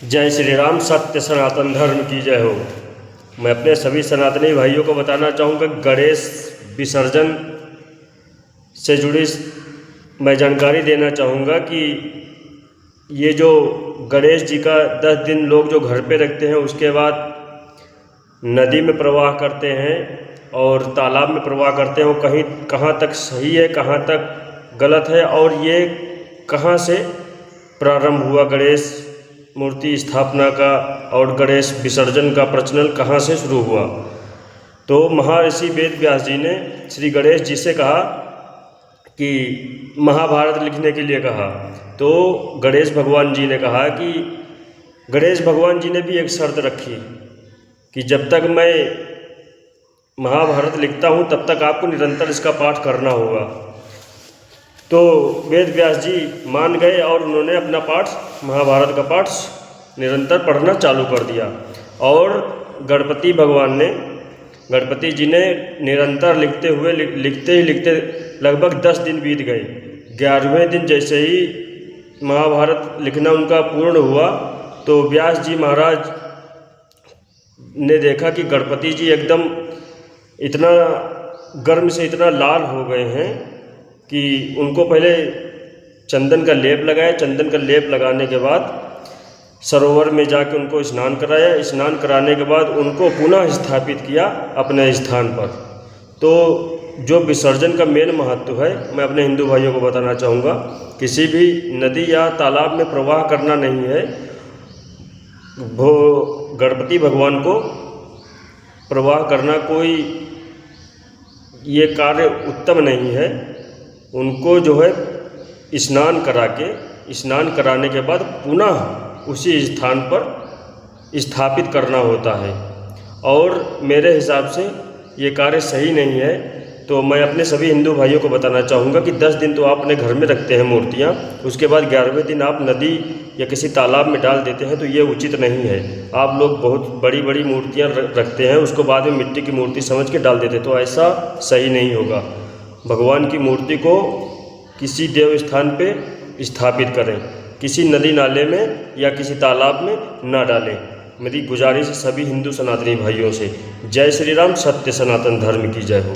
जय श्री राम। सत्य सनातन धर्म की जय हो। मैं अपने सभी सनातनी भाइयों को बताना चाहूँगा, गणेश विसर्जन से जुड़ी मैं जानकारी देना चाहूँगा कि ये जो गणेश जी का 10 दिन लोग जो घर पे रखते हैं, उसके बाद नदी में प्रवाह करते हैं और तालाब में प्रवाह करते हैं, वो कहीं कहाँ तक सही है, कहाँ तक गलत है, और ये कहाँ से प्रारंभ हुआ गणेश मूर्ति स्थापना का और गणेश विसर्जन का प्रचलन कहाँ से शुरू हुआ। तो महर्षि वेद व्यास जी ने श्री गणेश जी से कहा कि महाभारत लिखने के लिए कहा, तो गणेश भगवान जी ने कहा कि गणेश भगवान जी ने भी एक शर्त रखी कि जब तक मैं महाभारत लिखता हूँ तब तक आपको निरंतर इसका पाठ करना होगा। तो वेद व्यास जी मान गए और उन्होंने अपना पाठ, महाभारत का पाठ निरंतर पढ़ना चालू कर दिया। और गणपति जी ने निरंतर लिखते ही लिखते लगभग 10 दिन बीत गए। 11वें दिन जैसे ही महाभारत लिखना उनका पूर्ण हुआ, तो व्यास जी महाराज ने देखा कि गणपति जी एकदम इतना गर्म से इतना लाल हो गए हैं कि उनको पहले चंदन का लेप लगाया। चंदन का लेप लगाने के बाद सरोवर में जाके उनको स्नान कराया। स्नान कराने के बाद उनको पुनः स्थापित किया अपने स्थान पर। तो जो विसर्जन का मेन महत्व है, मैं अपने हिंदू भाइयों को बताना चाहूँगा, किसी भी नदी या तालाब में प्रवाह करना नहीं है। वो गणपति भगवान को प्रवाह करना कोई ये कार्य उत्तम नहीं है। उनको जो है स्नान कराने के बाद पुनः उसी स्थान पर स्थापित करना होता है, और मेरे हिसाब से ये कार्य सही नहीं है। तो मैं अपने सभी हिंदू भाइयों को बताना चाहूँगा कि 10 दिन तो आप अपने घर में रखते हैं मूर्तियाँ, उसके बाद 11वें दिन आप नदी या किसी तालाब में डाल देते हैं, तो ये उचित नहीं है। आप लोग बहुत बड़ी बड़ी मूर्तियाँ रखते हैं, उसको बाद में मिट्टी की मूर्ति समझ के डाल देते, तो ऐसा सही नहीं होगा। भगवान की मूर्ति को किसी देव स्थान पे स्थापित करें, किसी नदी नाले में या किसी तालाब में ना डालें। मेरी गुजारिश सभी हिंदू सनातनी भाइयों से। जय श्री राम। सत्य सनातन धर्म की जय हो।